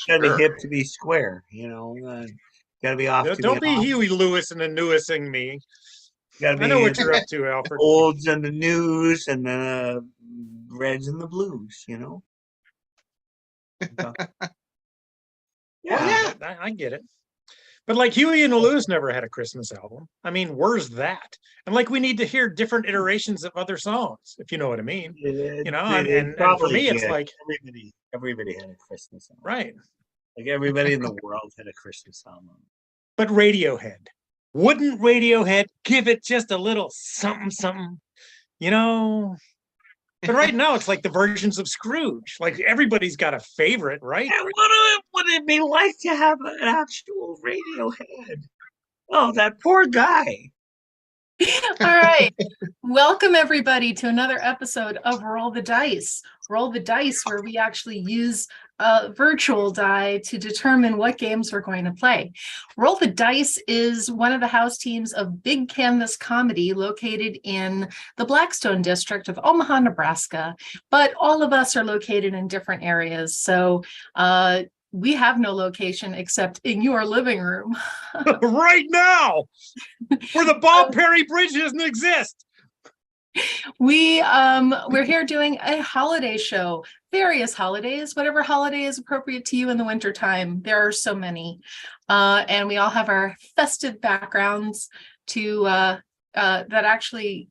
gotta be Sure. hip to be square, gotta be off to be Don't be on. Huey Lewis and the newesing me. Gotta I know be what you're up to, Alfred. olds and the news and the reds and the blues. So, Yeah, Oh yeah. yeah. I get it. But like Huey and the Lewis never had a Christmas album. I mean, where's that? And like we need to hear different iterations of other songs, if you know what I mean. They And for probably me, it's did. like Everybody had a Christmas album. right. Like everybody in the world had a Christmas album. But Radiohead, wouldn't Radiohead give it just a little something, something? You know. But right now, it's like the versions of Scrooge. Like everybody's got a favorite, right? And what would it be like to have an actual Radiohead? Oh, that poor guy. All right. Welcome, everybody, to another episode of Roll the Dice. Roll the Dice, where we actually use a virtual die to determine what games we're going to play. Roll the Dice is one of the house teams of Big Canvas Comedy located in the Blackstone district of Omaha, Nebraska. But all of us are located in different areas. So we have no location except in your living room. Right now, where the Bob Perry Bridge doesn't exist. We're here doing a holiday show, various holidays, whatever holiday is appropriate to you in the wintertime. There are so many. And we all have our festive backgrounds to that actually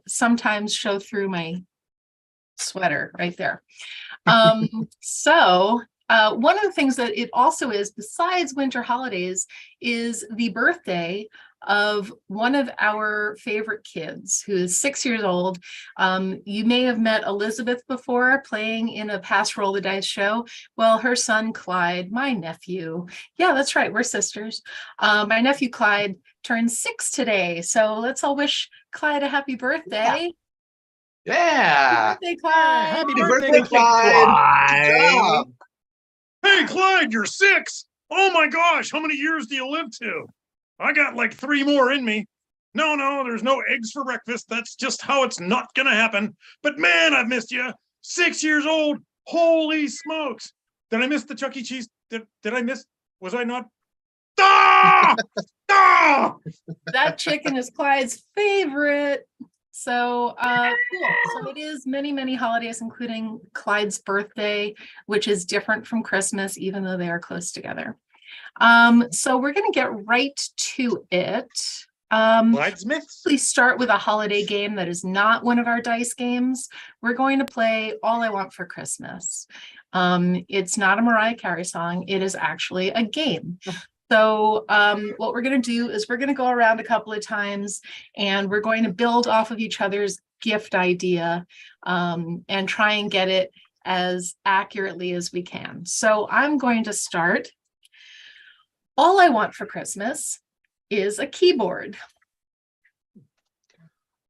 sometimes show through my sweater right there. So one of the things that it also is, besides winter holidays, is the birthday of one of our favorite kids who is 6 years old. You may have met Elizabeth before playing in a past Roll the Dice show. Well, her son Clyde, my nephew, yeah, that's right, we're sisters. My nephew Clyde turned 6 today. So let's all wish Clyde a happy birthday. Yeah. Happy birthday, Clyde. Happy Happy birthday, birthday, Clyde. Good Why? job. Hey, Clyde, you're 6. Oh my gosh, how many years do you live to? I got like 3 more in me. No, there's no eggs for breakfast. That's just how it's not gonna happen. But man, I've missed you. 6 years old. Holy smokes. Did I miss the Chuck E. Cheese? Did I miss? Was I not? Ah! Ah! That chicken is Clyde's favorite. So cool. So it is many, many holidays, including Clyde's birthday, which is different from Christmas, even though they are close together. So we're going to get right to it. Clyde Smith. Please start with a holiday game that is not one of our dice games. We're going to play All I Want for Christmas. It's not a Mariah Carey song. It is actually a game. So what we're going to do is we're going to go around a couple of times and we're going to build off of each other's gift idea and try and get it as accurately as we can. So I'm going to start. All I want for Christmas is a keyboard.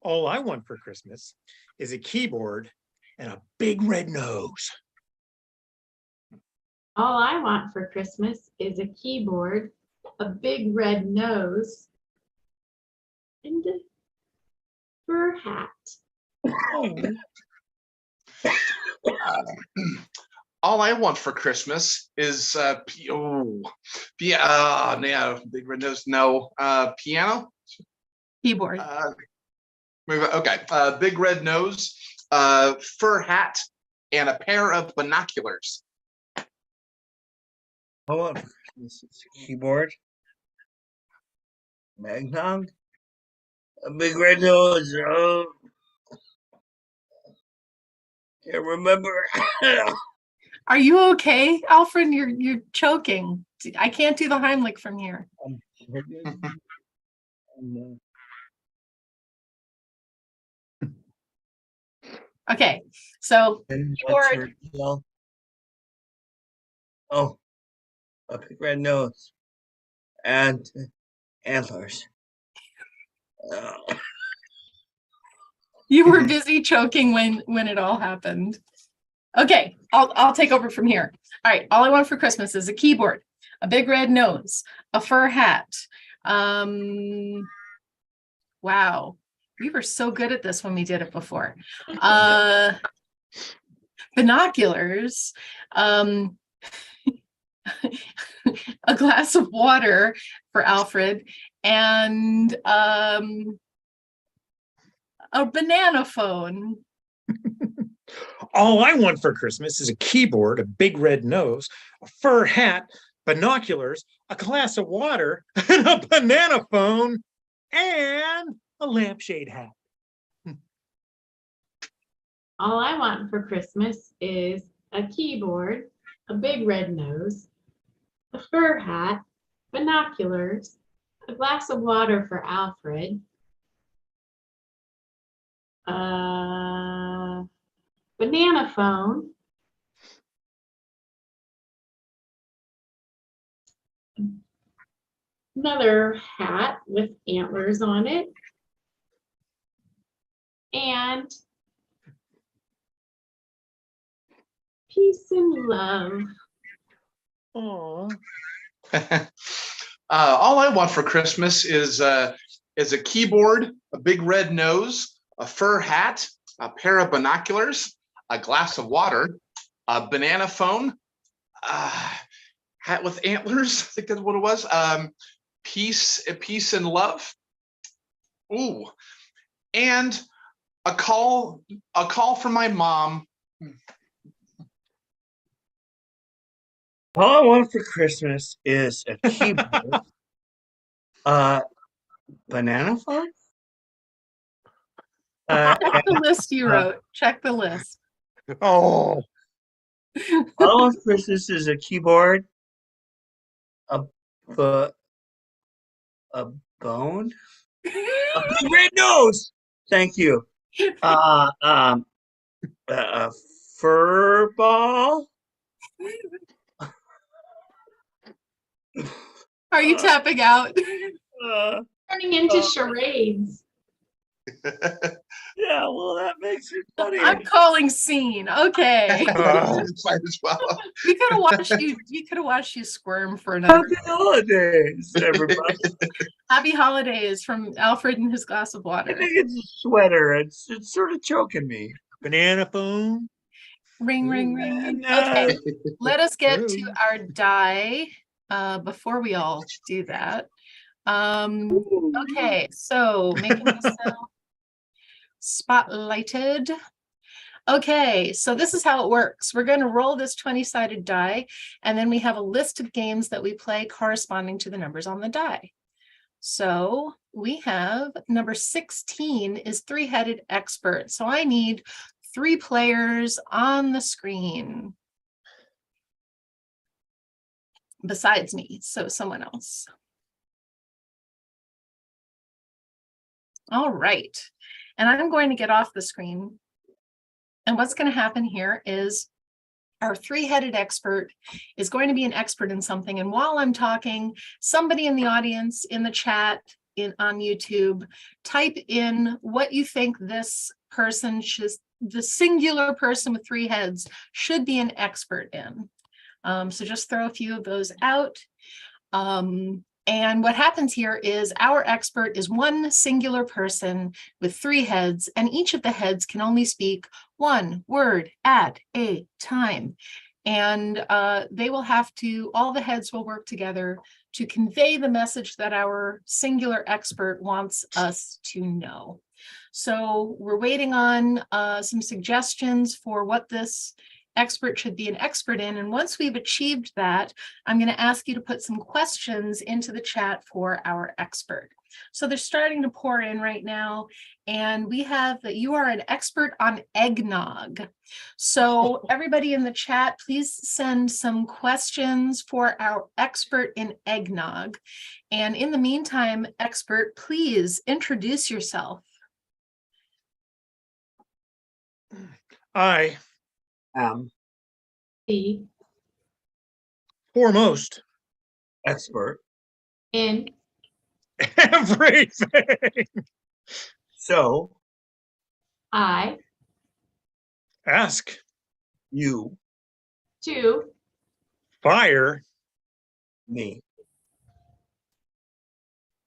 All I want for Christmas is a keyboard and a big red nose. All I want for Christmas is a keyboard, a big red nose, and a fur hat. All I want for Christmas is big red nose. No, piano. Keyboard. Okay, big red nose, fur hat, and a pair of binoculars. Hold on. This is a keyboard. Magnog. A big red nose. Oh. Can't remember. Are you okay, Alfred? You're choking. I can't do the Heimlich from here. Okay, so keyboard. Oh, a big red nose and antlers. You were busy choking when it all happened. Okay, I'll take over from here. All right, all I want for Christmas is a keyboard, a big red nose, a fur hat. Wow, we were so good at this when we did it before. Binoculars, glass of water for Alfred, and a banana phone. All I want for Christmas is a keyboard, a big red nose, a fur hat, binoculars, a glass of water, and a banana phone, and a lampshade hat. All I want for Christmas is a keyboard, a big red nose, a fur hat, binoculars, a glass of water for Alfred, a banana phone, another hat with antlers on it, and peace and love. Aw. All I want for Christmas is a keyboard, a big red nose, a fur hat, a pair of binoculars, a glass of water, a banana phone, hat with antlers. I think that's what it was. Peace and love. Ooh, and a call from my mom. All I want for Christmas is a keyboard, banana phone. Check the list you wrote. Check the list. Oh, All I want for Christmas is a keyboard, a bone, a big red nose. Thank you. A fur ball. Are you tapping out? Turning into charades. Yeah, well, that makes it funny. I'm calling scene. Okay. Might as well. We could have watched you squirm for another. Happy holidays, everybody. Happy holidays from Alfred and his glass of I water. think it's a sweater. It's sort of choking me. banana phone. Ring, ring, ring, ring. And, Okay, let us get to our die before we all do that. Okay, so making myself spotlighted. Okay, so this is how it works. We're going to roll this 20-sided die, and then we have a list of games that we play corresponding to the numbers on the die. So we have number 16 is three-headed expert. So I need 3 players on the screen besides me, so someone else. All right, and I'm going to get off the screen. And what's going to happen here is our three-headed expert is going to be an expert in something. And while I'm talking, somebody in the audience, in the chat, on YouTube, type in what you think this person should, the singular person with 3 heads should be an expert in. So just throw a few of those out. And what happens here is our expert is one singular person with 3 heads, and each of the heads can only speak 1 word at a time. And they will have to, all the heads will work together to convey the message that our singular expert wants us to know. So we're waiting on some suggestions for what this expert should be an expert in. And once we've achieved that, I'm going to ask you to put some questions into the chat for our expert. So they're starting to pour in right now. And we have that you are an expert on eggnog. So everybody in the chat, please send some questions for our expert in eggnog. And in the meantime, expert, please introduce yourself. I The foremost expert. in everything. So I Ask you, to fire me.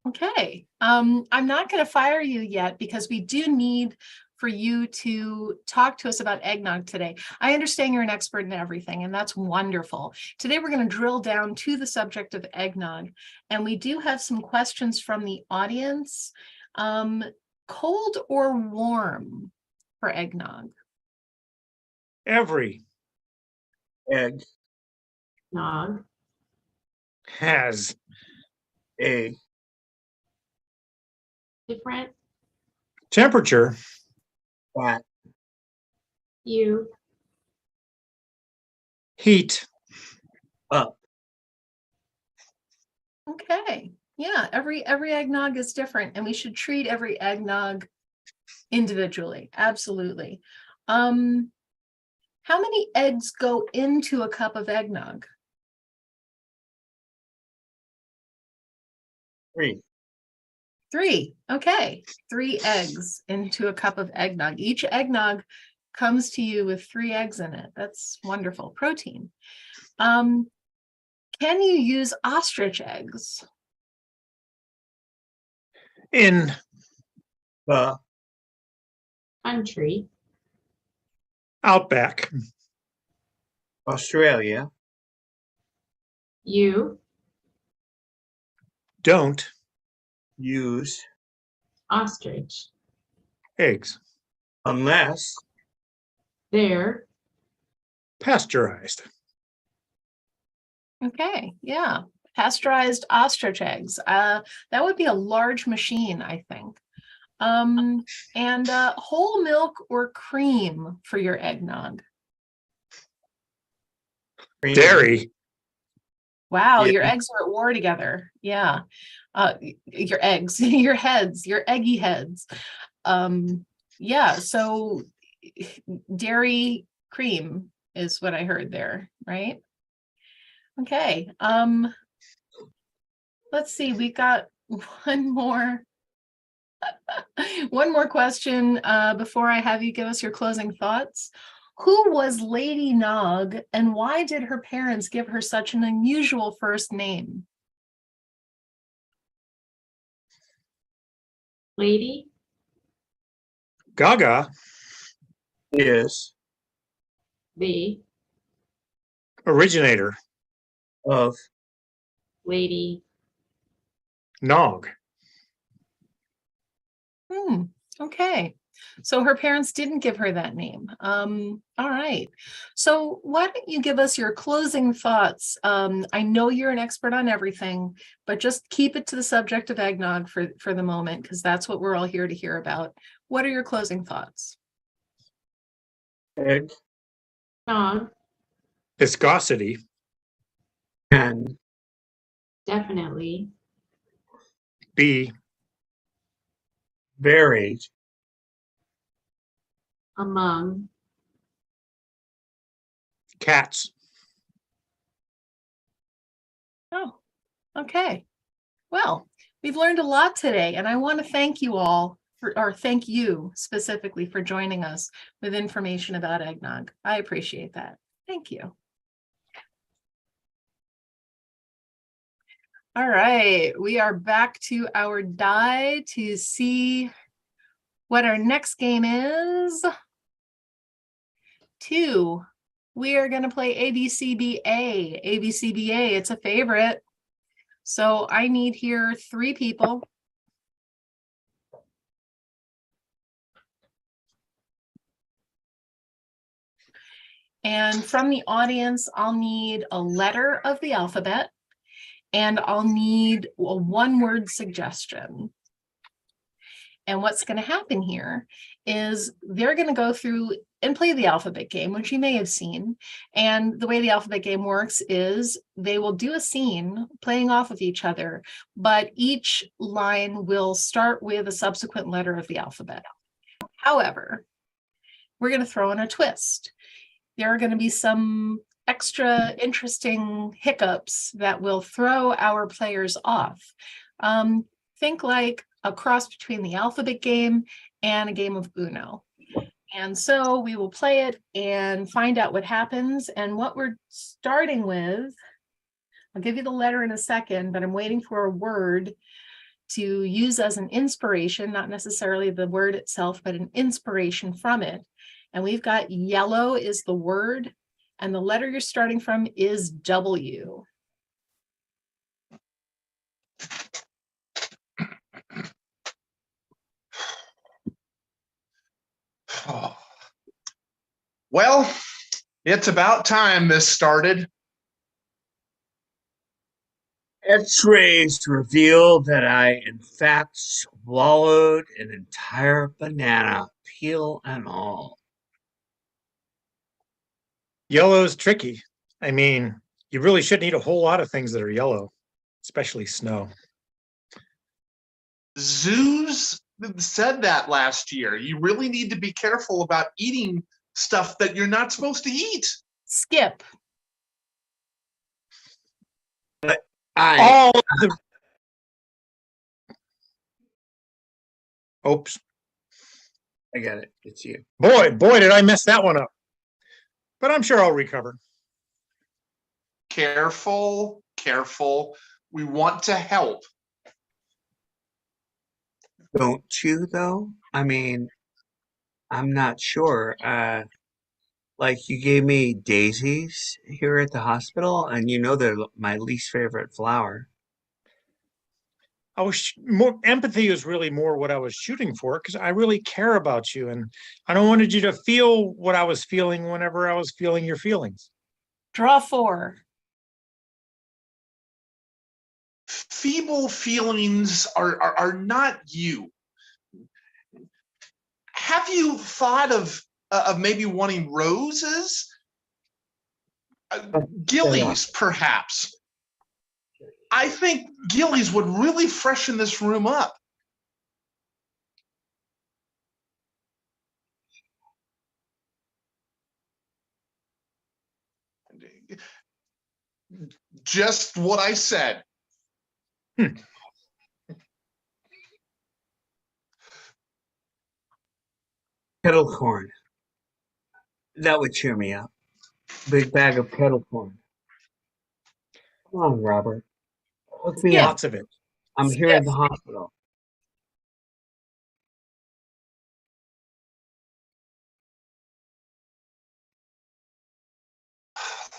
Okay, I'm not going to fire you yet because we do need for you to talk to us about eggnog today. I understand you're an expert in everything, and that's wonderful. Today, we're going to drill down to the subject of eggnog, and we do have some questions from the audience. Cold or warm for eggnog? Every Egg. Nog. has A. Different. temperature Fat. You. heat. Up. Okay, yeah, every eggnog is different, and we should treat every eggnog individually. Absolutely. How many eggs go into a cup of eggnog? 3. 3. Okay, 3 eggs into a cup of eggnog. Each eggnog comes to you with 3 eggs in it. That's wonderful. Protein. Can you use ostrich eggs? In The. Country. outback. Australia. You. Don't Use. Ostrich. eggs. Unless. There. Pasteurized. Okay, yeah. Pasteurized ostrich eggs. That would be a large machine, I think. And whole milk or cream for your eggnog? Cream. Dairy. Wow, Yeah. your eggs are at war together. Yeah. Your eggs, your heads, your eggy heads. Yeah, so dairy cream is what I heard there, right? Okay. Let's see, we got one more question before I have you give us your closing thoughts. Who was Lady Nog, and why did her parents give her such an unusual first name? Lady. Gaga. Is. The. Originator. Of. Lady. Nog. Okay. So her parents didn't give her that name. All right. So why don't you give us your closing thoughts? I know you're an expert on everything, but just keep it to the subject of eggnog for the moment, because that's what we're all here to hear about. What are your closing thoughts? Egg. Nog. Viscosity. Can. Definitely. Be. Varied. Among. Cats. Oh, okay. Well, we've learned a lot today, and I want to thank you all or thank you specifically for joining us with information about eggnog. I appreciate that. Thank you. All right, we are back to our die to see what our next game is. 2. We are going to play ABCBA. ABCBA, it's a favorite. So I need here 3 people. And from the audience, I'll need a letter of the alphabet, and I'll need a 1-word suggestion. And what's going to happen here is they're going to go through and play the alphabet game, which you may have seen. And the way the alphabet game works is they will do a scene playing off of each other, but each line will start with a subsequent letter of the alphabet. However, we're going to throw in a twist. There are going to be some extra interesting hiccups that will throw our players off. Think like a cross between the alphabet game and a game of Uno. And so we will play it and find out what happens. And what we're starting with, I'll give you the letter in a second, but I'm waiting for a word. to use as an inspiration, not necessarily the word itself, but an inspiration from it. And we've got yellow is the word, and the letter you're starting from is W. Well, it's about time this started. X-rays reveal that I, in fact, swallowed an entire banana, peel and all. Yellow's tricky. I mean, you really shouldn't eat a whole lot of things that are yellow, especially snow. Zoos said that last year. You really need to be careful about eating stuff that you're not supposed to eat. Skip. I, Oops. I got it. It's you. Boy, did I mess that one up. But I'm sure I'll recover. Careful, careful. We want to help. Don't you, though? I mean, I'm not sure. Like you gave me daisies here at the hospital, and you know they're my least favorite flower. More empathy is really more what I was shooting for, because I really care about you, and I don't wanted you to feel what I was feeling whenever I was feeling your feelings. Draw 4. Feeble feelings are not you. Have you thought of maybe wanting roses? Gillies, perhaps. I think gillies would really freshen this room up. Just what I said. Kettle corn. That would cheer me up. Big bag of kettle corn. Come on, Robert. Hook me up. Lots of it. I'm here at the hospital.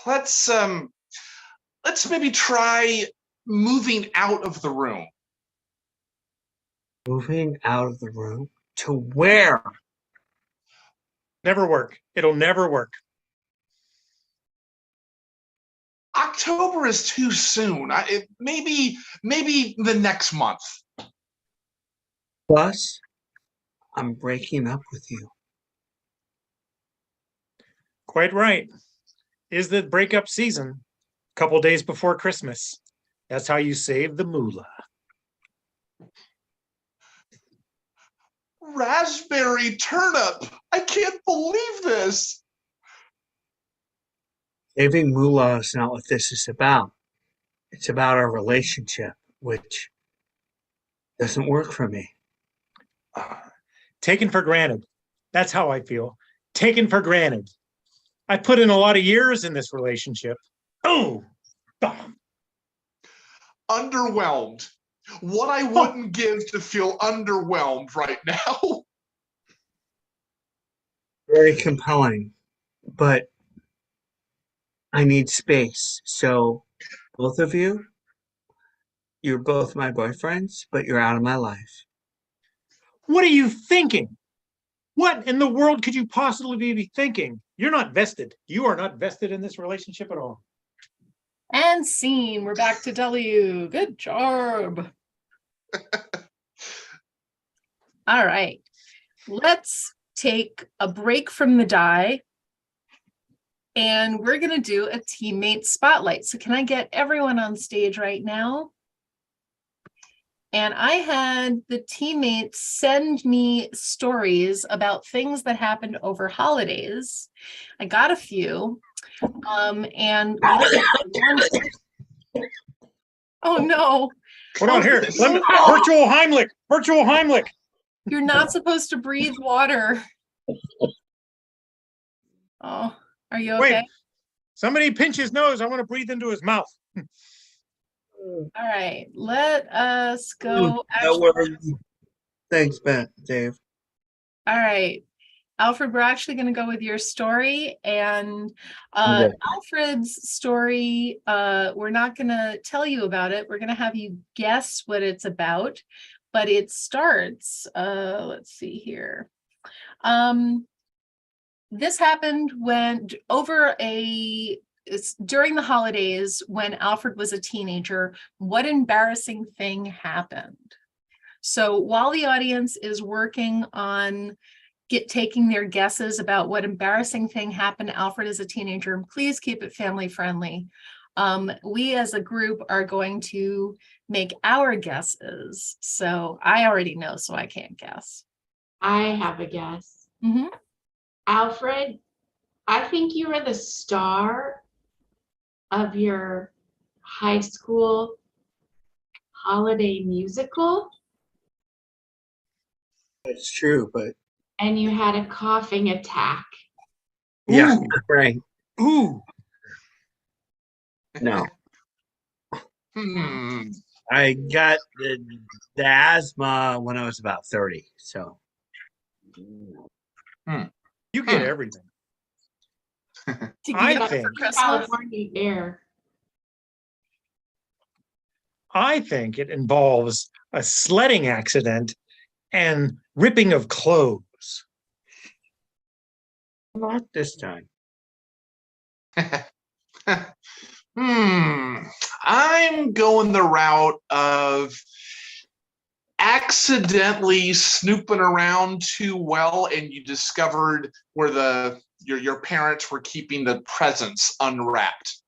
Let's maybe try moving out of the room. Moving out of the room? To where? Never work. It'll never work. October is too soon. Maybe the next month. Plus, I'm breaking up with you. Quite right. Is the breakup season, a couple days before Christmas. That's how you save the moolah. Raspberry turnip. I can't believe this. Saving moolah is not what this is about. It's about our relationship, which doesn't work for me. Taken for granted. That's how I feel. Taken for granted. I put in a lot of years in this relationship. Oh, Underwhelmed. What I wouldn't give to feel underwhelmed right now. Very compelling, but I need space. So, both of you, you're both my boyfriends, but you're out of my life. what are you thinking? What in the world could you possibly be thinking? You're not vested. You are not vested in this relationship at all. And scene. We're back to W. Good job. All right. Let's take a break from the die. And we're going to do a teammate spotlight. So can I get everyone on stage right now? And I had the teammates send me stories about things that happened over holidays. I got a few. And oh no. Hold on here. Virtual Heimlich. Virtual Heimlich. You're not supposed to breathe water. Oh, are you okay? Wait. Somebody pinch his nose. I want to breathe into his mouth. All right, let us Mm, go. that works. Thanks, Dave. All right, Alfred, we're actually going to go with your story. And Okay. Alfred's story, we're not going to tell you about it. We're going to have you guess what it's about. But it starts, let's see here. This happened when during the holidays when Alfred was a teenager. What embarrassing thing happened? So while the audience is working on taking their guesses about what embarrassing thing happened to Alfred as a teenager, and please keep it family friendly. We as a group are going to make our guesses. So I already know, so I can't guess. I have a guess. Mhm. Alfred, I think you were the star of your high school holiday musical, It's true, but and you had a coughing attack. yeah, Ooh, right. ooh. No, Hmm. I got the asthma when I was about 30. So You get everything. To I give up for think- Christmas. California air. I think it involves a sledding accident and ripping of clothes. not this time. I'm going the route of accidentally snooping around too well, and you discovered where your parents were keeping the presents unwrapped.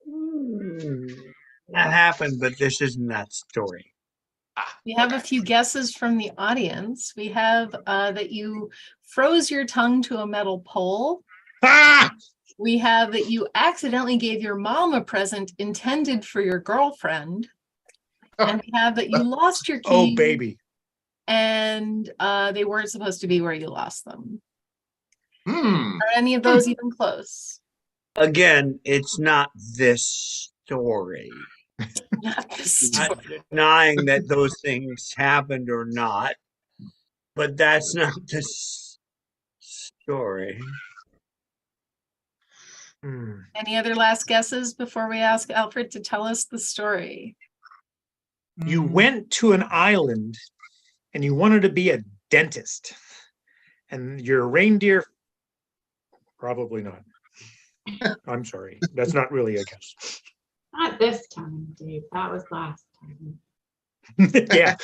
That happened, but this isn't that story. We have a few guesses from the audience. We have that you froze your tongue to a metal pole. Ah! We have that you accidentally gave your mom a present intended for your girlfriend. And we have that you lost your keys. Oh, baby. And they weren't supposed to be where you lost them. Hmm. Are any of those even close? Again, it's not this story. Not this Not denying that those things happened or not, but that's not the story. Hmm. Any other last guesses before we ask Alfred to tell us the story? You went to an island and you wanted to be a dentist. And your reindeer, probably not. I'm sorry. That's not really a guess. Not this time, Dave. That was last time. Yeah.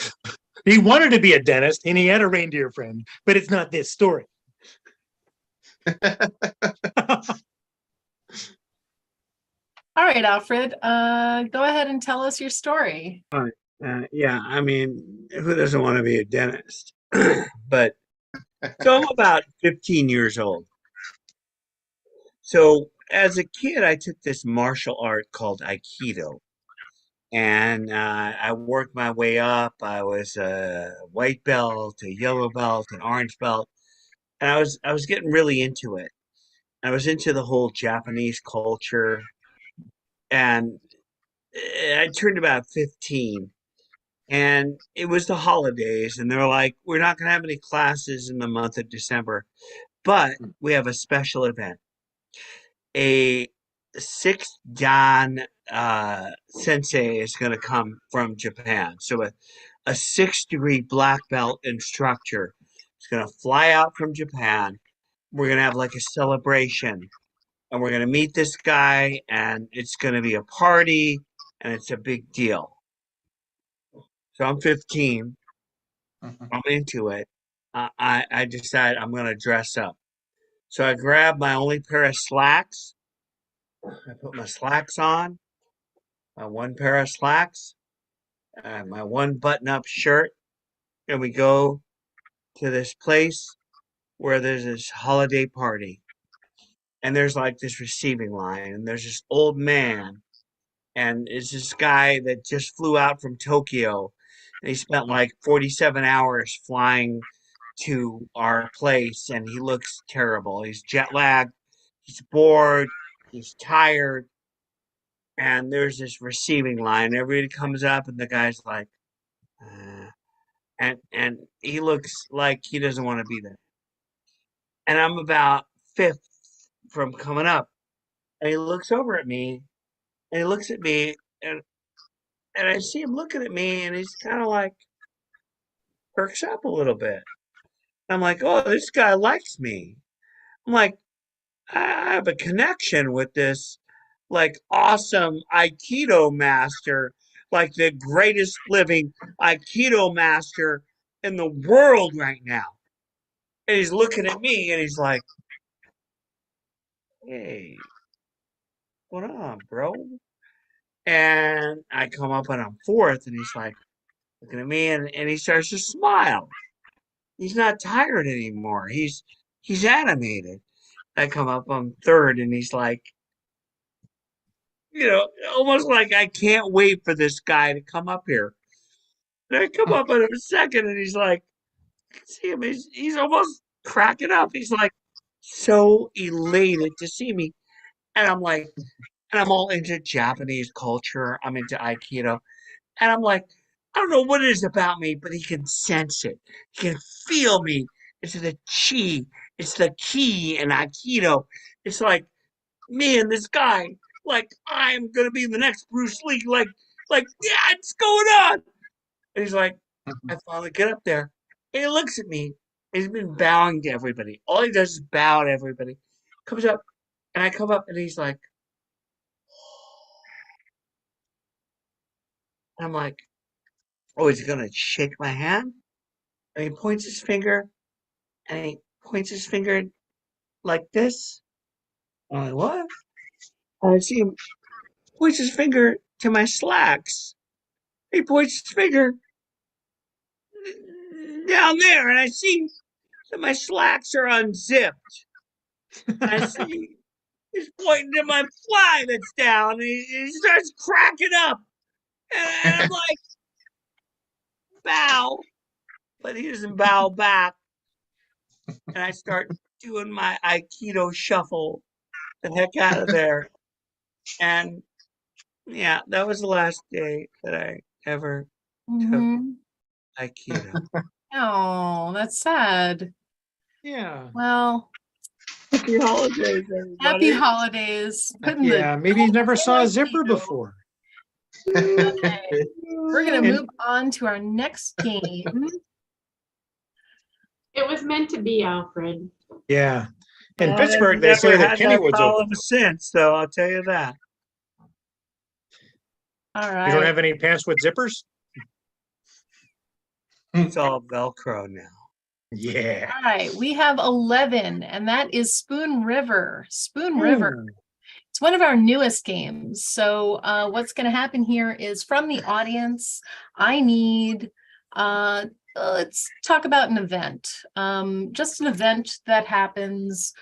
He wanted to be a dentist and he had a reindeer friend, but it's not this story. All right, Alfred, go ahead and tell us your story. Yeah, I mean, who doesn't want to be a dentist? But so I'm about 15 years old. So as a kid, I took this martial art called Aikido. And I worked my way up. I was a white belt, a yellow belt, an orange belt, and I was getting really into it. I was into the whole Japanese culture, and I turned about 15, and it was the holidays, and they're like, "We're not going to have any classes in the month of December, but we have a special event. A sixth Dan sensei is going to come from Japan. So a 6 degree black belt instructor is going to fly out from Japan. We're going to have like a celebration, and we're going to meet this guy, and it's going to be a party, and it's a big deal." So I'm 15. I'm into it. I decide I'm going to dress up. So I grab my only pair of slacks. I put my slacks on, my one pair of slacks, and my one button up shirt, and we go to this place where there's this holiday party. And there's like this receiving line, and there's this old man, and it's this guy that just flew out from Tokyo, and he spent like 47 hours flying to our place, and he looks terrible. He's jet lagged, he's bored, he's tired, and there's this receiving line. Everybody comes up, and the guy's like, uh, and he looks like he doesn't want to be there. And I'm about fifth from coming up, and he looks over at me, and he looks at me, and I see him looking at me, and he's kind of like perks up a little bit. I'm like, oh, this guy likes me. I'm like, I have a connection with this like awesome Aikido master, like the greatest living Aikido master in the world right now. And he's looking at me and he's like, hey, what on, bro? And I come up and I'm fourth, and he's like looking at me, and he starts to smile. He's not tired anymore. He's animated. I come up, I'm third, and he's like, almost like I can't wait for this guy to come up here. And I come up on him second, and he's like, see him, he's almost cracking up. He's like so elated to see me. And I'm like, and I'm all into Japanese culture. I'm into Aikido. And I'm like, I don't know what it is about me, but he can sense it. He can feel me. It's the chi. It's the ki in Aikido. It's like me and this guy. Like I'm gonna be the next Bruce Lee. Like yeah, what's going on? And he's like, I finally get up there. And he looks at me. He's been bowing to everybody. All he does is bow to everybody. Comes up, and I come up, and he's like, and I'm like, oh, is he gonna shake my hand? And he points his finger, and he points his finger like this. I'm like, what? And I see him points his finger to my slacks. He points his finger down there, and I see that my slacks are unzipped. I see he's pointing to my fly that's down, and he starts cracking up. And I'm like, bow, but he doesn't bow back. And I start doing my Aikido shuffle the heck out of there. And yeah, that was the last day that I ever took Mhm. Aikido. Oh, that's sad. Yeah. Well, Happy holidays, happy everybody. holidays. Putting Yeah. the Maybe he's never saw a Aikido. zipper before. Okay, we're gonna And- move on to our next game. It was meant to be, Alfred. Yeah. In I've Pittsburgh, they say never that had Kennywood's problem open. since, though. I'll tell you that. All You don't right. have any pants with zippers? It's all Velcro now. Yeah. All right, we have 11, and that is Spoon River. Spoon River. It's one of our newest games. So what's going to happen here is from the audience, I need, let's talk about an event. Just an event that happens,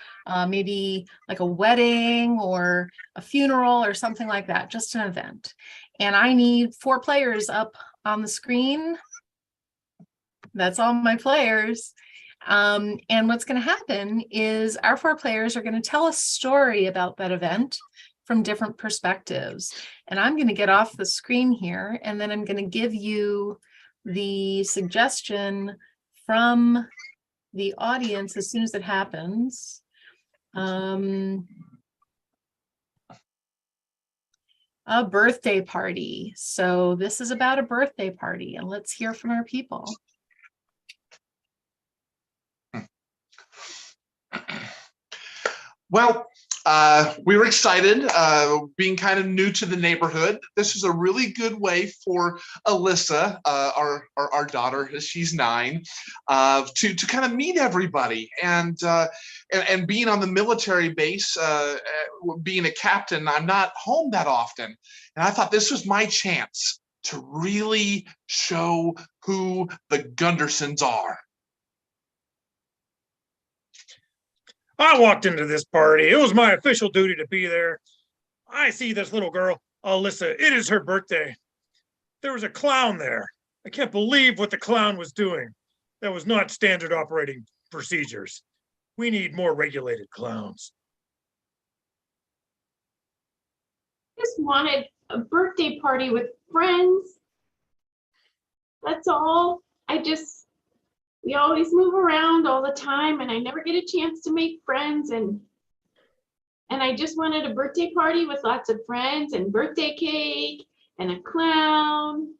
maybe like a wedding or a funeral or something like that, just an event. And I need 4 players up on the screen. That's all my players. And what's going to happen is our 4 players are going to tell a story about that event from different perspectives. And I'm going to get off the screen here, and then I'm going to give you the suggestion from the audience as soon as it happens. A birthday party. So this is about a birthday party, and let's hear from our people. Well, we were excited, being kind of new to the neighborhood. This is a really good way for Alyssa, our daughter, she's 9, to kind of meet everybody. And being on the military base, being a captain, I'm not home that often. And I thought this was my chance to really show who the Gundersons are. I walked into this party. It was my official duty to be there. I see this little girl, Alyssa. It is her birthday. There was a clown there. I can't believe what the clown was doing. That was not standard operating procedures. We need more regulated clowns. just wanted a birthday party with friends. That's all. We always move around all the time and I never get a chance to make friends, and I just wanted a birthday party with lots of friends and birthday cake and a clown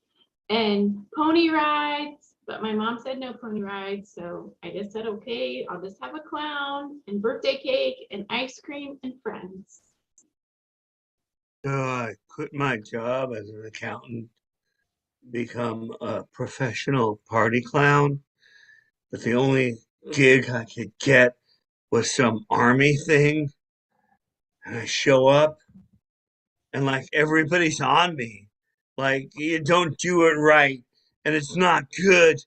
and pony rides. But my mom said no pony rides, so I just said, okay, I'll just have a clown and birthday cake and ice cream and friends. I quit my job as an accountant, become a professional party clown, but the only gig I could get was some army thing. And I show up and like everybody's on me. Like you don't do it right and it's not good.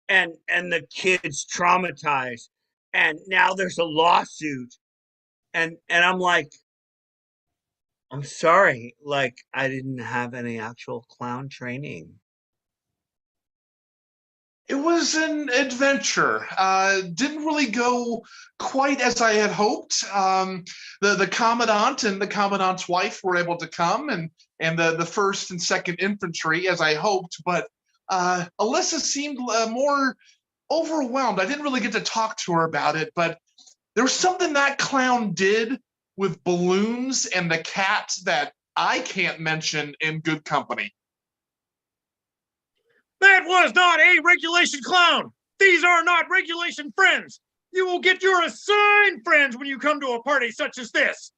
And the kid's traumatized. And now there's a lawsuit. And I'm like, I'm sorry, like I didn't have any actual clown training. It was an adventure. Didn't really go quite as I had hoped. The commandant and the commandant's wife were able to come, and the first and second infantry as I hoped, but Alyssa seemed more overwhelmed. I didn't really get to talk to her about it, but there was something that clown did with balloons and the cat that I can't mention in good company. That was not a regulation clown. These are not regulation friends. You will get your assigned friends when you come to a party such as this.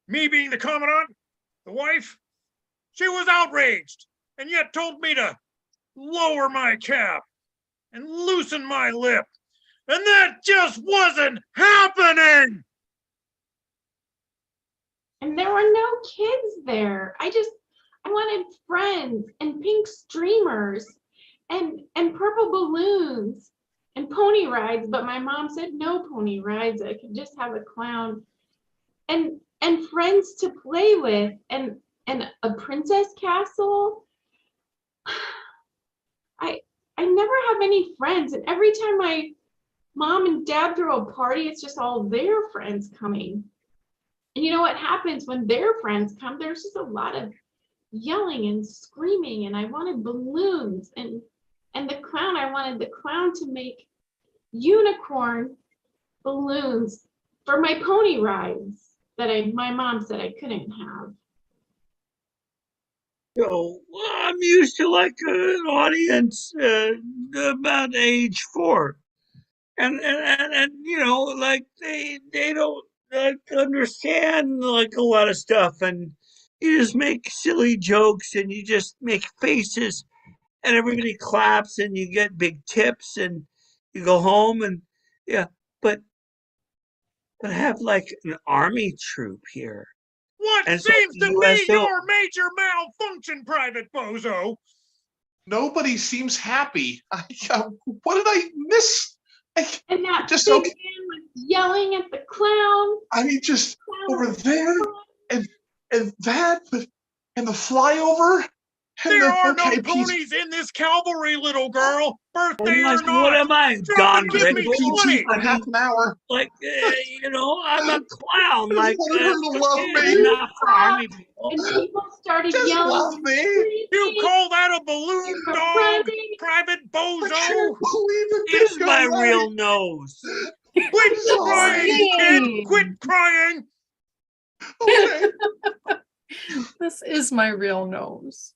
Me being the commandant, the wife, she was outraged and yet told me to lower my cap and loosen my lip. And that just wasn't happening. And there were no kids there. I wanted friends and pink streamers and purple balloons and pony rides, but my mom said no pony rides. I could just have a clown and friends to play with and a princess castle. I never have any friends, and every time my mom and dad throw a party, it's just all their friends coming. And you know what happens when their friends come? There's just a lot of yelling and screaming, and I wanted balloons and the clown. I wanted the clown to make unicorn balloons for my pony rides that my mom said I couldn't have. So I'm used to like an audience about age 4, and you know, like they don't like understand like a lot of stuff, and you just make silly jokes and you just make faces, and everybody claps, and you get big tips, and you go home, and yeah, but have like an army troop here, What and it's like seems to be USO. your major malfunction, Private Bozo? Nobody seems happy. What did I miss? And that Just big okay. man was yelling at the clown. I mean, just Clown over was there and that, and the flyover and There the are no okay piece. ponies in this cavalry, little girl. Birthday What or not. am I, Drop Don and give me Rickles? PT 20. for half an hour. Like, you know, I'm a clown. I Like, just wanted her to love it's me. not for army people. and people started Just yelling. love and me. You screaming. call that a They balloon were dog, running. Private I Bozo? can't believe it. Here's This my guy real nose. Quit Sorry. crying, kid. Quit crying. Okay. This is my real nose.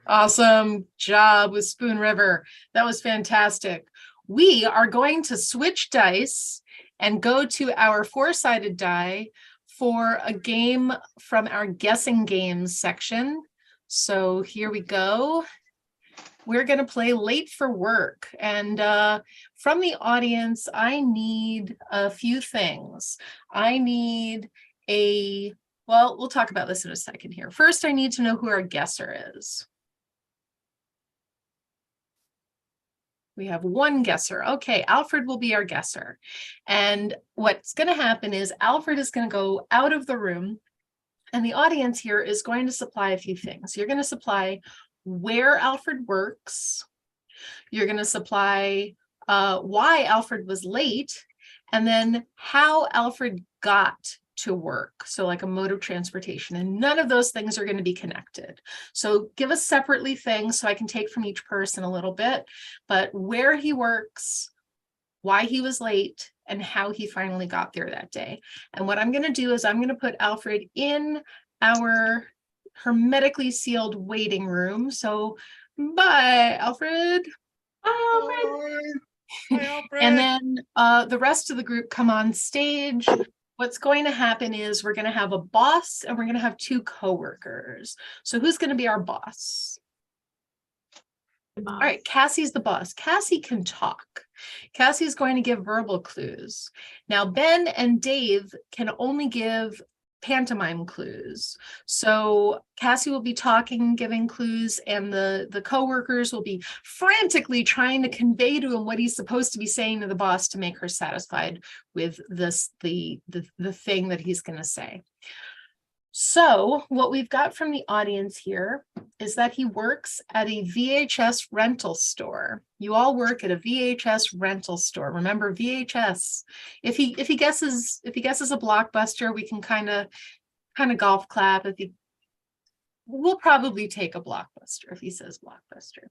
Awesome job with Spoon River. That was fantastic. We are going to switch dice and go to our 4-sided die for a game from our guessing games section. So here we go. We're going to play Late for Work. And from the audience, I need a few things. I need well, we'll talk about this in a second here. First, I need to know who our guesser is. We have one guesser. Okay, Alfred will be our guesser. And what's going to happen is Alfred is going to go out of the room, and the audience here is going to supply a few things. You're going to supply where Alfred works. You're going to supply why Alfred was late. and then how Alfred got to work. So like a mode of transportation, and none of those things are going to be connected. So give us separately things so I can take from each person a little bit, but where he works, why he was late, and how he finally got there that day. And what I'm going to do is I'm going to put Alfred in our hermetically sealed waiting room. So bye, Alfred. Bye, Alfred. And then the rest of the group come on stage. What's going to happen is we're going to have a boss and we're going to have two coworkers. So who's going to be our boss? All right, Cassie's the boss. Cassie can talk. Cassie's going to give verbal clues. Now, Ben and Dave can only give pantomime clues. So Cassie will be talking, giving clues, and the coworkers will be frantically trying to convey to him what he's supposed to be saying to the boss to make her satisfied with the thing that he's going to say. So what we've got from the audience here is that he works at a VHS rental store. You all work at a VHS rental store. Remember VHS. If he guesses a Blockbuster, we can kind of golf clap. We'll probably take a Blockbuster if he says Blockbuster.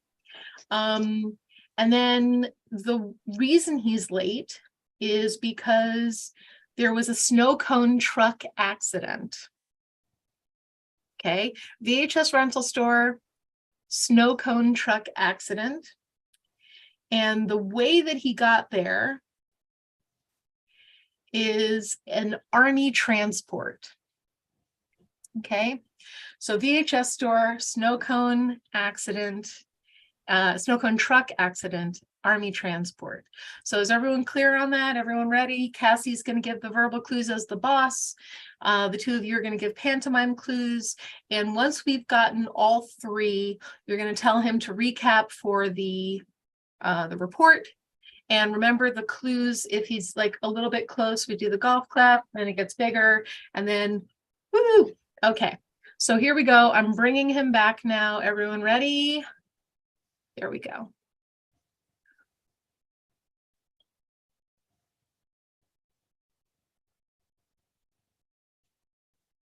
And then the reason he's late is because there was a snow cone truck accident. Okay, VHS rental store, snow cone truck accident. And the way that he got there is an army transport. Okay, so VHS store, snow cone accident, snow cone truck accident, army transport. So is everyone clear on that? Everyone ready? Cassie's going to give the verbal clues as the boss. The two of you are going to give pantomime clues. And once we've gotten all three, you're going to tell him to recap for the report. And remember the clues, if he's like a little bit close, we do the golf clap, then it gets bigger, and then, woo! Okay, so here we go. I'm bringing him back now. Everyone ready? There we go.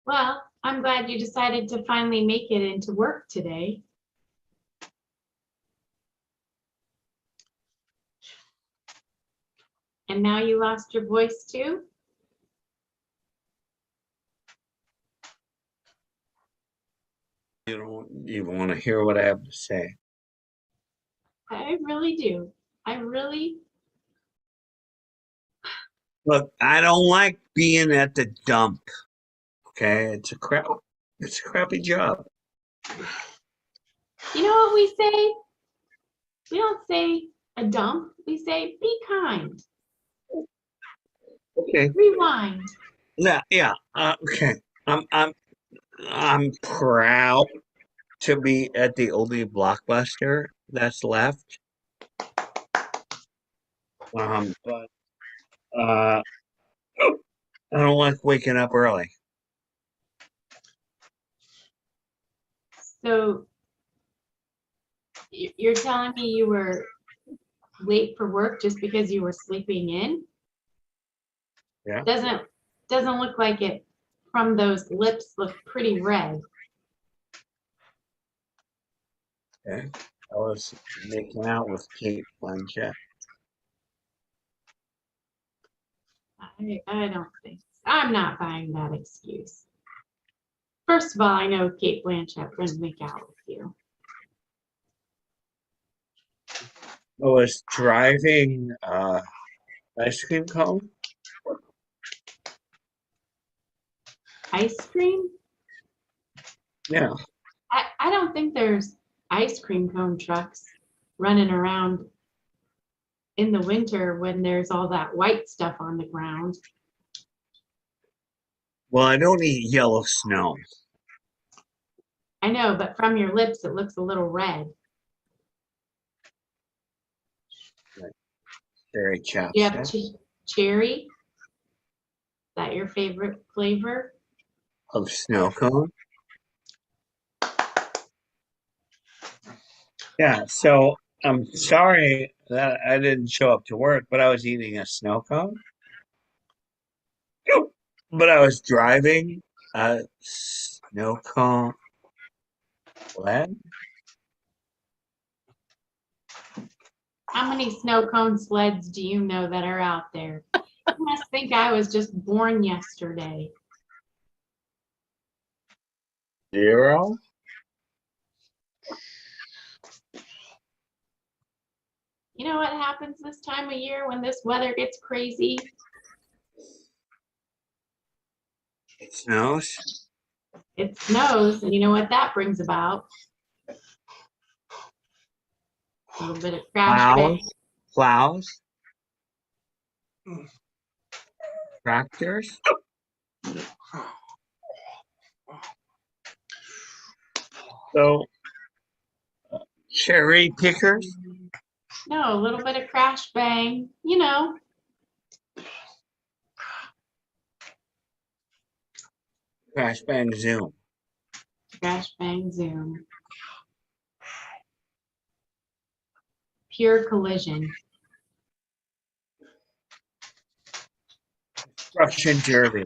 Well, I'm glad you decided to finally make it into work today. And now you lost your voice too? You don't even want to hear what I have to say. I really do. I really. Look, I don't like being at the dump. Okay, it's a crappy job. You know what we say? We don't say a dump. We say be kind. Okay. Rewind. Yeah. Okay. I'm proud to be at the only Blockbuster that's left. But I don't like waking up early. So you're telling me you were late for work just because you were sleeping in? Yeah. Doesn't look like it. From those lips, look pretty red. Okay. I was making out with Kate Blanchett. I don't think I'm not buying that excuse. First of all, I know Kate Blanchett wouldn't make out with you. I was driving ice cream cone. Ice cream? Yeah. I don't think there's ice cream cone trucks running around in the winter when there's all that white stuff on the ground. Well, I don't eat yellow snow. I know, but from your lips, it looks a little red. Cherry Do you have chapstick cherry? Is that your favorite flavor? of snow cone. Yeah, so I'm sorry that I didn't show up to work, but I was eating a snow cone. but I was driving a snow cone sled. How many snow cone sleds do you know that are out there? You must think I was just born yesterday. 0. You know what happens this time of year when this weather gets crazy? It snows. It snows, and you know what that brings about? A little bit of crash bang. Plows. Tractors. So, cherry pickers. No, a little bit of crash bang, you know. Crash bang zoom. Crash bang zoom. Pure collision. Russian derby.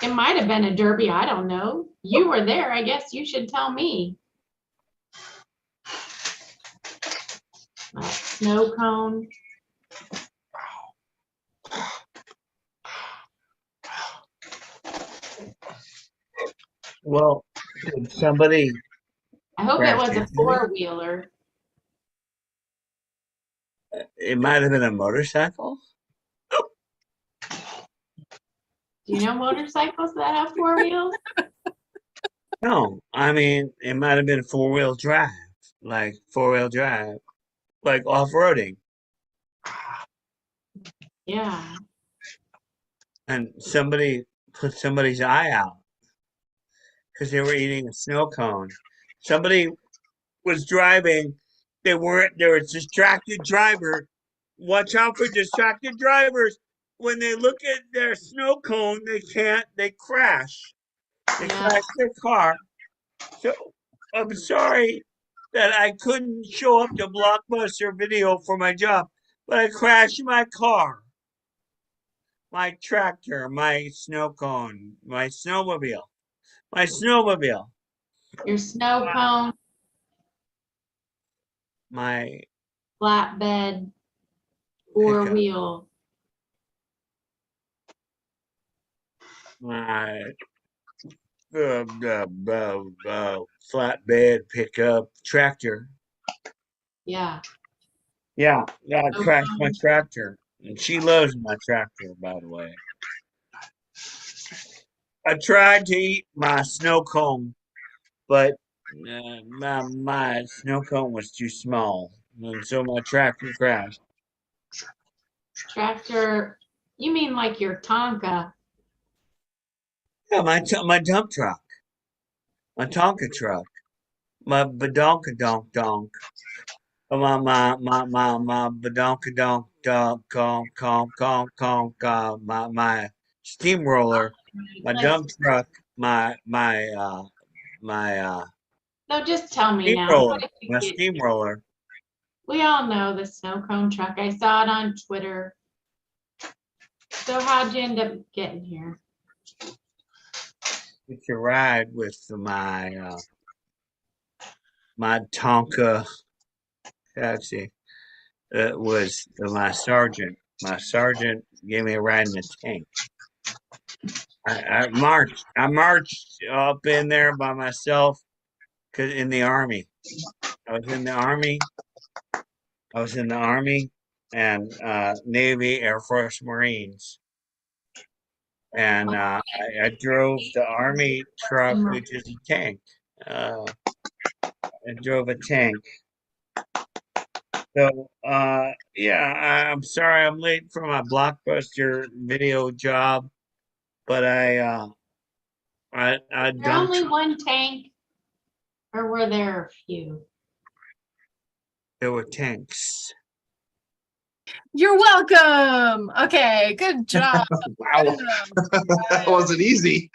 It might have been a derby, I don't know. You were there, I guess you should tell me. Snow cone. Well, did somebody I hope it crash was a into it? four-wheeler. It might have been a motorcycle. Do you know motorcycles that have four wheels? No, I mean it might have been four-wheel drive, like off-roading, Yeah. and somebody put somebody's eye out because they were eating a snow cone. Somebody was driving. They weren't. There was distracted driver. Watch out for distracted drivers. When they look at their snow cone, they can't. They crash. They Yeah. crash their car. So I'm sorry that I couldn't show up to Blockbuster Video for my job, but I crashed my car, my tractor, my snow cone, my snowmobile, Your snow cone, my flatbed, pickup, four-wheel. my flatbed pickup tractor. Yeah. Yeah, I crashed my tractor, and she loves my tractor, by the way. I tried to eat my snow cone, but my snow cone was too small, and so my tractor crashed. Tractor, you mean like your Tonka? Yeah, my dump truck, my Tonka truck, my badonka donk donk, my badonka donk donk conk my steamroller, my dump truck, my No, just tell me now. steamroller, What did you my get? steamroller. We all know the snow cone truck. I saw it on Twitter. So how'd you end up getting here? It's a ride with my Tonka taxi. It was my sergeant. My sergeant gave me a ride in the tank. I marched. I marched up in there by myself, 'cause in the army. I was in the army. I was in the army and Navy, Air Force, Marines, and I drove the army truck, which is a tank. I drove a tank. So, yeah, I'm sorry I'm late for my Blockbuster Video job, but I There dumped. only one tank, or were there a few? There were tanks. You're welcome. Okay, good job. Wow, that wasn't easy.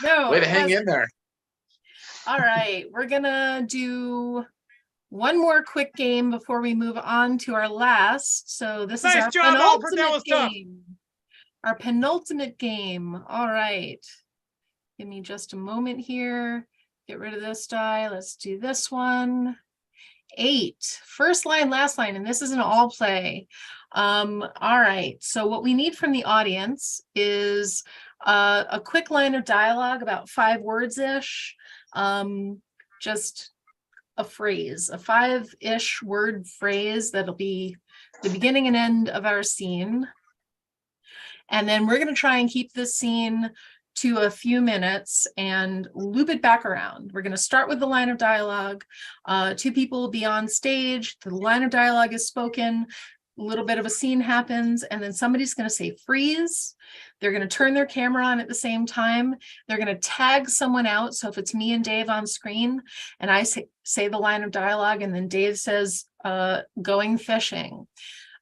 No, Way to it hang wasn't. in there. All right, we're gonna do One more quick game before we move on to our last. So this is Nice our job, Alfred. That penultimate was tough. game. Our penultimate game. All right. Give me just a moment here. Get rid of this die. Let's do this one. 8. First line, last line, and this is an all play. All right. So what we need from the audience is a quick line of dialogue, about 5 words-ish. Just a phrase, a 5-ish word phrase that'll be the beginning and end of our scene. And then we're going to try and keep this scene to a few minutes and loop it back around. We're going to start with the line of dialogue. 2 people will be on stage. The line of dialogue is spoken. A little bit of a scene happens, and then somebody's going to say freeze. They're going to turn their camera on at the same time. They're going to tag someone out. So if it's me and Dave on screen, and I say the line of dialogue, and then Dave says, going fishing.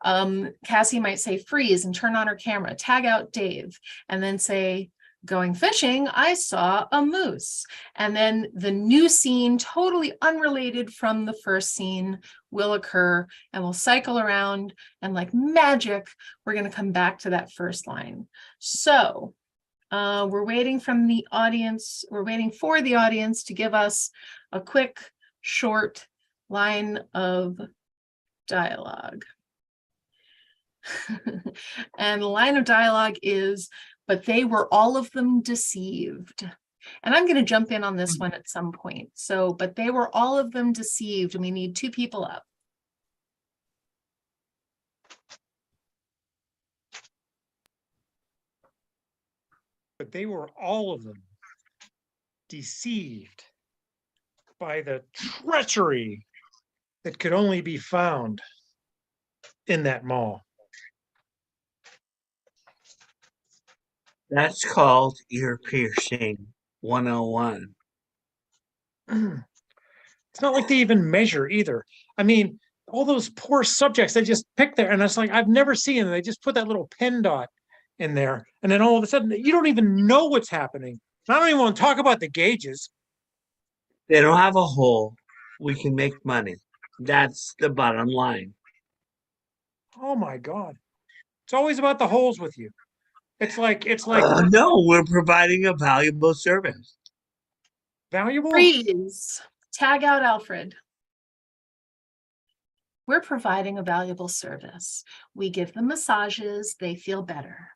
Cassie might say freeze and turn on her camera, tag out Dave, and then say, going fishing, I saw a moose. And then the new scene, totally unrelated from the first scene, will occur, and we'll cycle around, and like magic, we're going to come back to that first line. So we're waiting from the audience. We're waiting for the audience to give us a quick, short line of dialogue. And the line of dialogue is, but they were all of them deceived. And I'm going to jump in on this one at some point. So, but they were all of them deceived, and we need 2 people up. But they were all of them deceived by the treachery that could only be found in that mall. That's called ear piercing 101. It's not like they even measure either. I mean, all those poor subjects they just pick there, and it's like, I've never seen them. They just put that little pen dot in there, and then all of a sudden you don't even know what's happening. I don't even want to talk about the gauges. They don't have a hole. We can make money. That's the bottom line. Oh my God. It's always about the holes with you. It's like No, we're providing a valuable service. valuable. Freeze. Tag out Alfred. We're providing a valuable service. We give them massages. They feel better.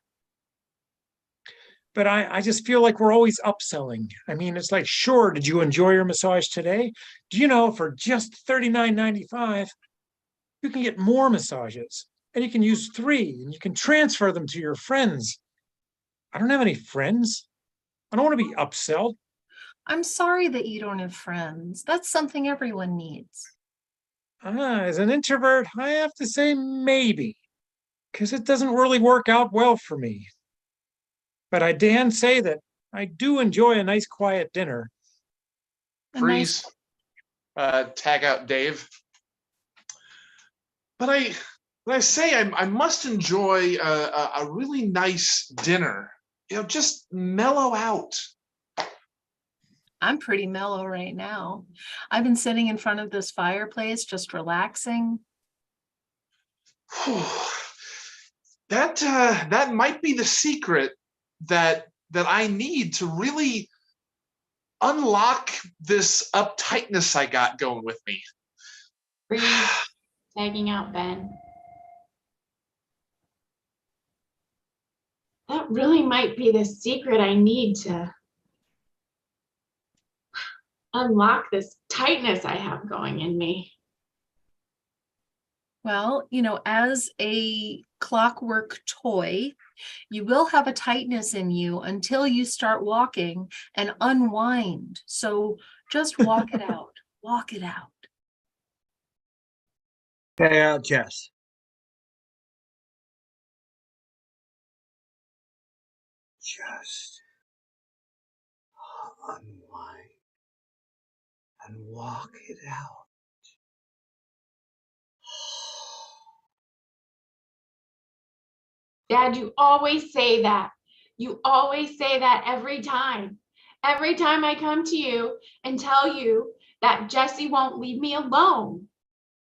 But I just feel like we're always upselling. I mean, it's like, sure, did you enjoy your massage today? Do you know for just $39.95, you can get more massages, and you can use 3, and you can transfer them to your friends. I don't have any friends. I don't want to be upselled. I'm sorry that you don't have friends. That's something everyone needs. As an introvert, I have to say maybe, because it doesn't really work out well for me. But I can say that I do enjoy a nice quiet dinner. Freeze. Tag out Dave. But I say I must enjoy a really nice dinner. You know, just mellow out. I'm pretty mellow right now. I've been sitting in front of this fireplace, just relaxing. That might be the secret that I need to really unlock this uptightness I got going with me. Freeze. Tagging out Ben. That really might be the secret I need to unlock this tightness I have going in me. Well, you know, as a clockwork toy, you will have a tightness in you until you start walking and unwind. So just walk it out. Walk it out. Tag out Jess. Just unwind and walk it out. Dad, you always say that. You always say that every time. Every time I come to you and tell you that Jessie won't leave me alone.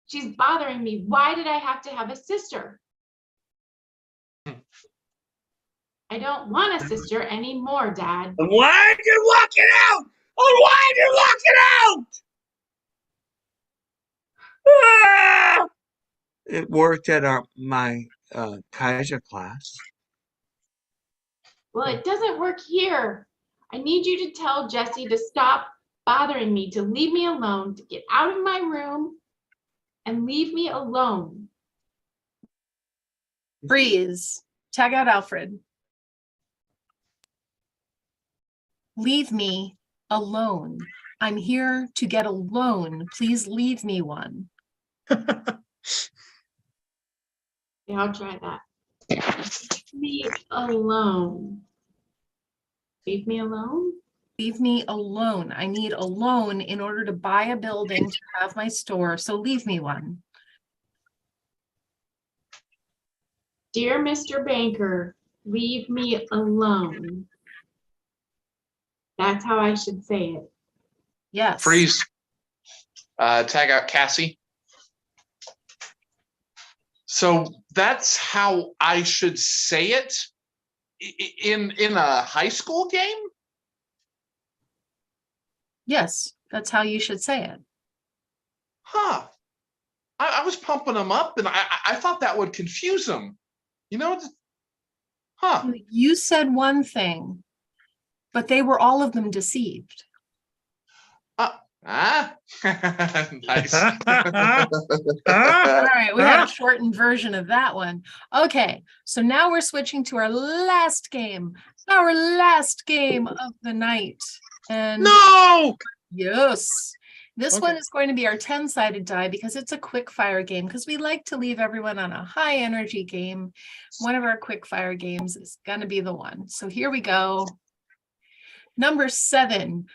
She's bothering me. Why did I have to have a sister? I don't want a sister anymore, Dad. And why did you lock it out? Oh, why did you lock it out? Ah! It worked at my Kaiser class. Well, it doesn't work here. I need you to tell Jessie to stop bothering me, to leave me alone, to get out of my room and leave me alone. Freeze. Tag out Alfred. Leave me alone. I'm here to get a loan. Please leave me one. Yeah, I'll try that. Leave me alone. Leave me alone? Leave me alone. I need a loan in order to buy a building to have my store. So leave me one. Dear Mr. Banker, leave me alone. That's how I should say it. Yes. Freeze. Tag out Cassie. So that's how I should say it in a high school game? Yes, that's how you should say it. Huh. I was pumping them up and I thought that would confuse them. You know, huh. You said one thing, but they were all of them deceived. Nice. All right, we had a shortened version of that one. Okay, so now we're switching to our last game of the night. And No! yes, this one Okay. is going to be our 10-sided die because it's a quick fire game because we like to leave everyone on a high energy game. One of our quick fire games is going to be the one. So here we go. Number 7.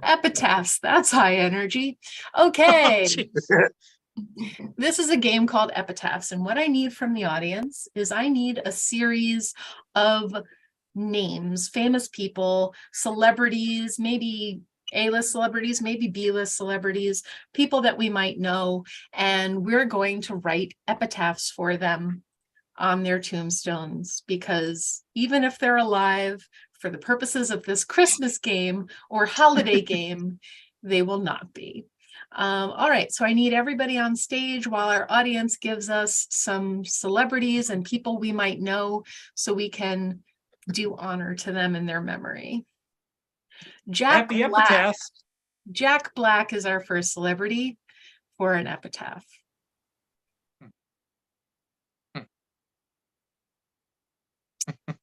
Epitaphs. That's high energy. Okay. This is a game called Epitaphs. And what I need from the audience is I need a series of names, famous people, celebrities, maybe A-list celebrities, maybe B-list celebrities, people that we might know. And we're going to write epitaphs for them on their tombstones, because even if they're alive, for the purposes of this Christmas game or holiday game, they will not be. All right, so I need everybody on stage while our audience gives us some celebrities and people we might know so we can do honor to them in their memory. Jack Happy Black. epitaphs. Jack Black is our first celebrity for an epitaph.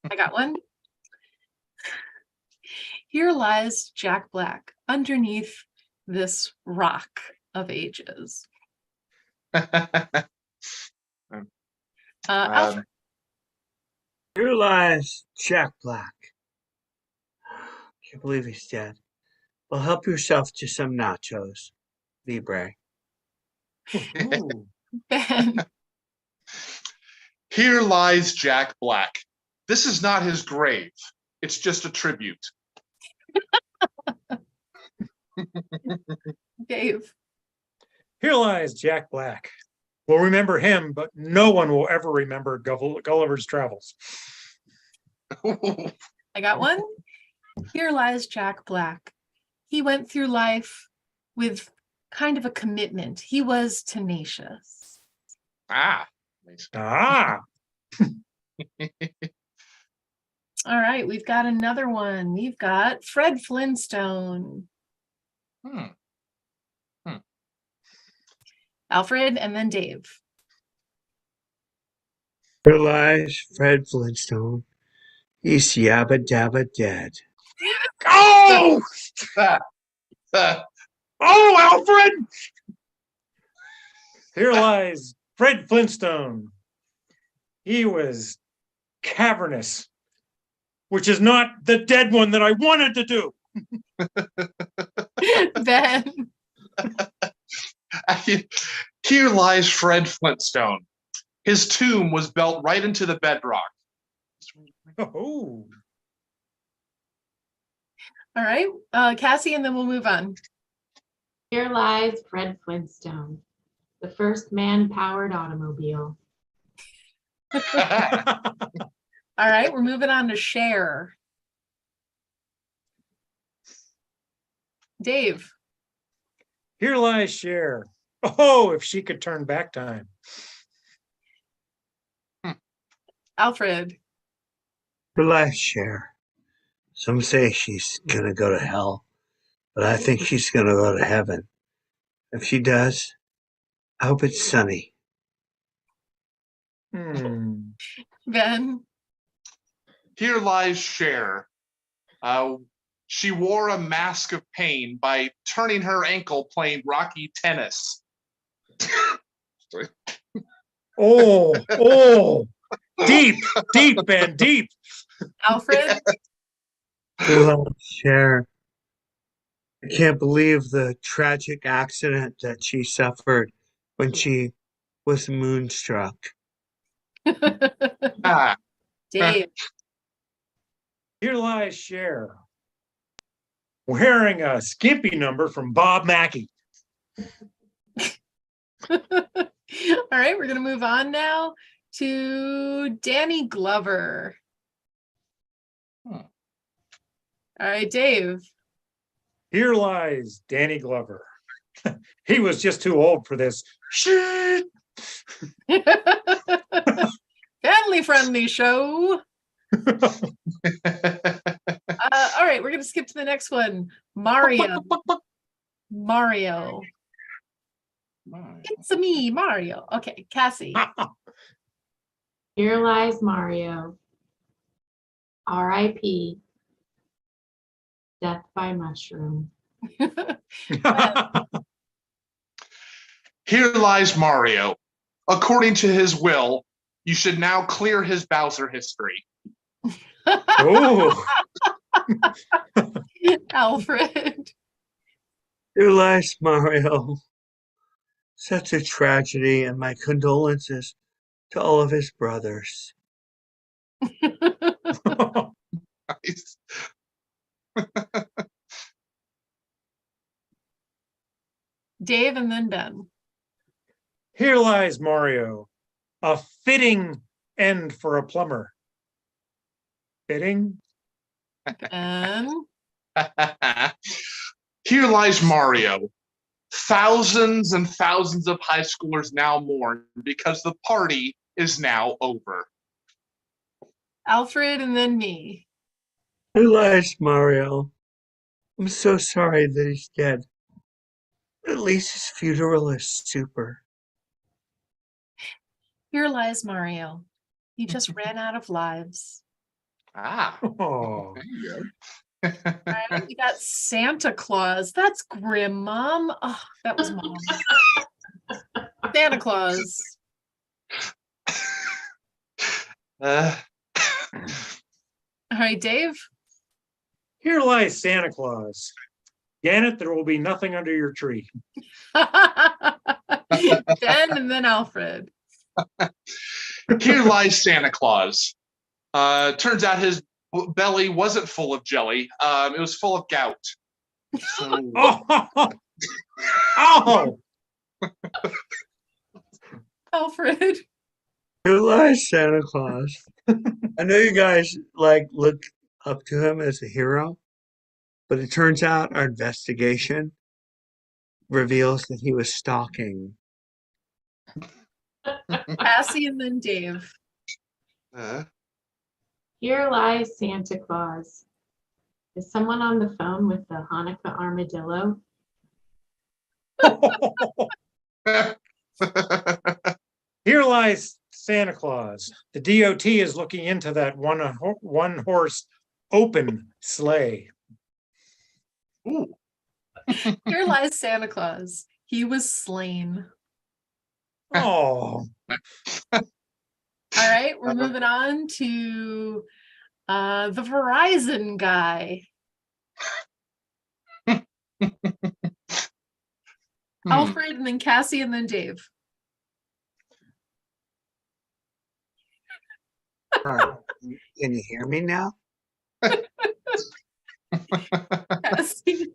I got one. Here lies Jack Black underneath this rock of ages. Alfred, Here lies Jack Black. Can't believe he's dead. Well, help yourself to some nachos, Libre. Ooh. Ben, Here lies Jack Black. This is not his grave. It's just a tribute. Dave, Here lies Jack Black. We'll remember him, but no one will ever remember Gulliver's Travels. I got one. Here lies Jack Black. He went through life with kind of a commitment. He was tenacious. Nice. Ah, All right, we've got another one. We've got Fred Flintstone. Hmm. Alfred, and then Dave. Here lies Fred Flintstone. He's yabba dabba dead. oh, Uh, oh, Alfred! Here lies Fred Flintstone. He was cavernous, which is not the dead one that I wanted to do. Ben. Here lies Fred Flintstone. His tomb was built right into the bedrock. Oh, All right, Cassie, and then we'll move on. Here lies Fred Flintstone, the first man-powered automobile. All right, we're moving on to Cher. Dave. Here lies Cher. Oh, if she could turn back time. Alfred. Her last share. Some say she's gonna go to hell, but I think she's gonna go to heaven. If she does, I hope it's sunny. Hmm. Ben. Here lies Cher. She wore a mask of pain by turning her ankle playing rocky tennis. Oh, deep, Ben, deep. Alfred. Cher. I can't believe the tragic accident that she suffered when she was moonstruck. Ah, Dave. Here lies Cher. Wearing a skimpy number from Bob Mackie. All right, we're going to move on now to Danny Glover. Hmm. All right, Dave. Here lies Danny Glover. He was just too old for this shit. Family friendly show. All right, we're going to skip to the next one. Mario. It's me, Mario. Okay, Cassie. Here lies Mario. R.I.P. Death by mushroom. here lies Mario. According to his will, you should now clear his Bowser history. Oh, Alfred. Here lies Mario. Such a tragedy, and my condolences to all of his brothers. Nice. Dave and then Ben. here lies Mario. A fitting end for a plumber. Fitting? Ben. Here lies Mario. Thousands and thousands of high schoolers now mourn because the party is now over. Alfred and then me. Here lies Mario. I'm so sorry that he's dead. At least his funeral is super. Here lies Mario. He just ran out of lives. Ah, Oh, there you go. All right, we got Santa Claus. That's grim, Mom. Oh, that was Mom. Santa Claus. Uh, All right, Dave. here lies Santa Claus. Janet, there will be nothing under your tree. Ben and then Alfred. here lies Santa Claus. Turns out his belly wasn't full of jelly. It was full of gout. So, Oh, oh. Alfred. Here lies Santa Claus. I know you guys look up to him as a hero, but it turns out our investigation reveals that he was stalking. Cassie and then Dave. Here lies Santa Claus. Is someone on the phone with the Hanukkah armadillo? Here lies Santa Claus. The DOT is looking into that one horse open sleigh. Ooh. Here lies Santa Claus. He was slain. Oh, All right, we're moving on to the Verizon guy. Alfred and then Cassie and then Dave. Can you hear me now? Cassie.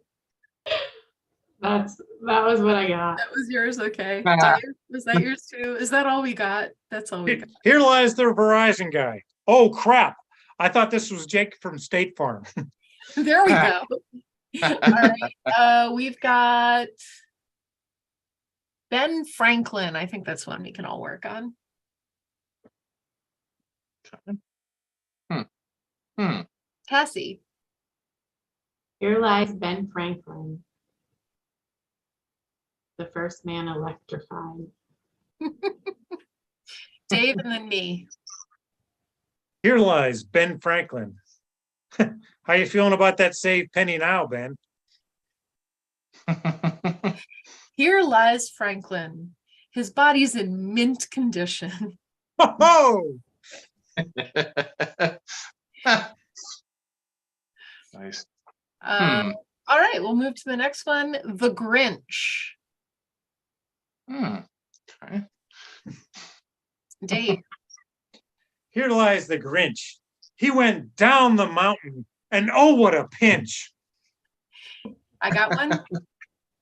That was what I got. That was yours, okay. Ah. Dave, was that yours too? Is that all we got? That's all we got. Here lies the Verizon guy. Oh, crap. I thought this was Jake from State Farm. There we go. All right, we've got Ben Franklin. I think that's one we can all work on. Hmm. Cassie, Here lies Ben Franklin, the first man electrified. Dave, and then me. Here lies Ben Franklin. How you feeling about that save penny now, Ben? Here lies Franklin. His body's in mint condition. Oh, Nice. All right, we'll move to the next one. The Grinch. Okay. Dave, here lies the Grinch. He went down the mountain, and oh, what a pinch. I got one.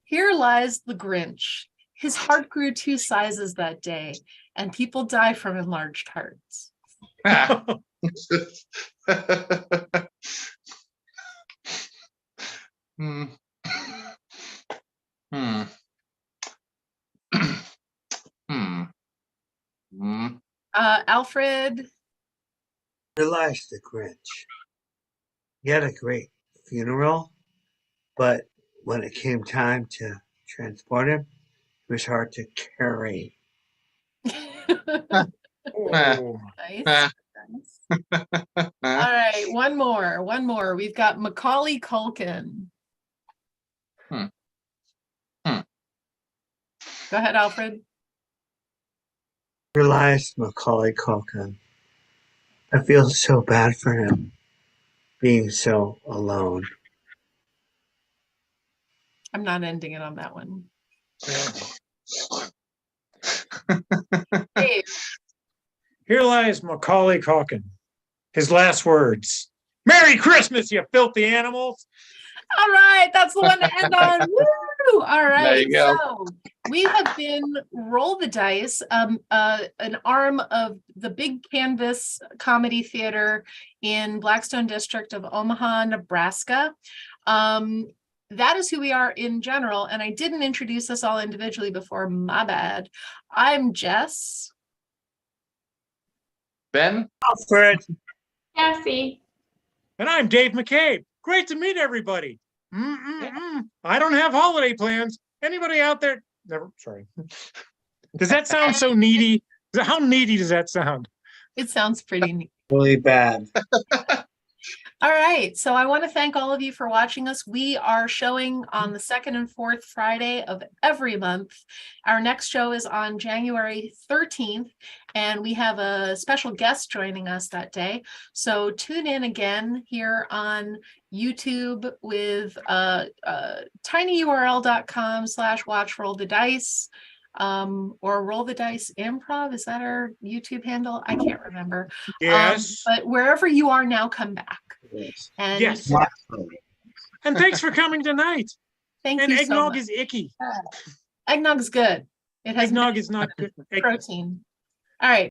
Here lies the Grinch. His heart grew 2 sizes that day, and people die from enlarged hearts. Hmm. Hmm. Hmm. Alfred, Realized the Grinch. He had a great funeral, but when it came time to transport him, it was hard to carry. Oh, nice. Ah. Nice. All right, one more. We've got Macaulay Culkin. Hmm. Go ahead, Alfred. Realized Macaulay Culkin. I feel so bad for him being so alone. I'm not ending it on that one. Dave, here lies Macaulay Culkin. His last words. Merry Christmas, you filthy animals. all right, that's the one to end on. Woo! All right, There you go. so we have been Roll the Dice, an arm of the Big Canvas Comedy Theater in Blackstone District of Omaha, Nebraska. That is who we are in general, and I didn't introduce us all individually before, my bad. I'm Jess. Ben? Alfred, Cassie, And I'm Dave McCabe. Great to meet everybody. I don't have holiday plans. Anybody out there? Never, sorry. Does that sound so needy? How needy does that sound? It sounds pretty neat. really bad. All right, so I want to thank all of you for watching us. We are showing on the 2nd and 4th Friday of every month. Our next show is on January 13th, and we have a special guest joining us that day. So tune in again here on YouTube with tinyurl.com/watchrollthedice. Or Roll the Dice Improv. Is that our YouTube handle? I can't remember. Yes. But wherever you are now, come back. Yes. And Yes. And thanks for coming tonight. thank And you so eggnog much. is icky. Eggnog's good. It has Eggnog is not good. protein. All right.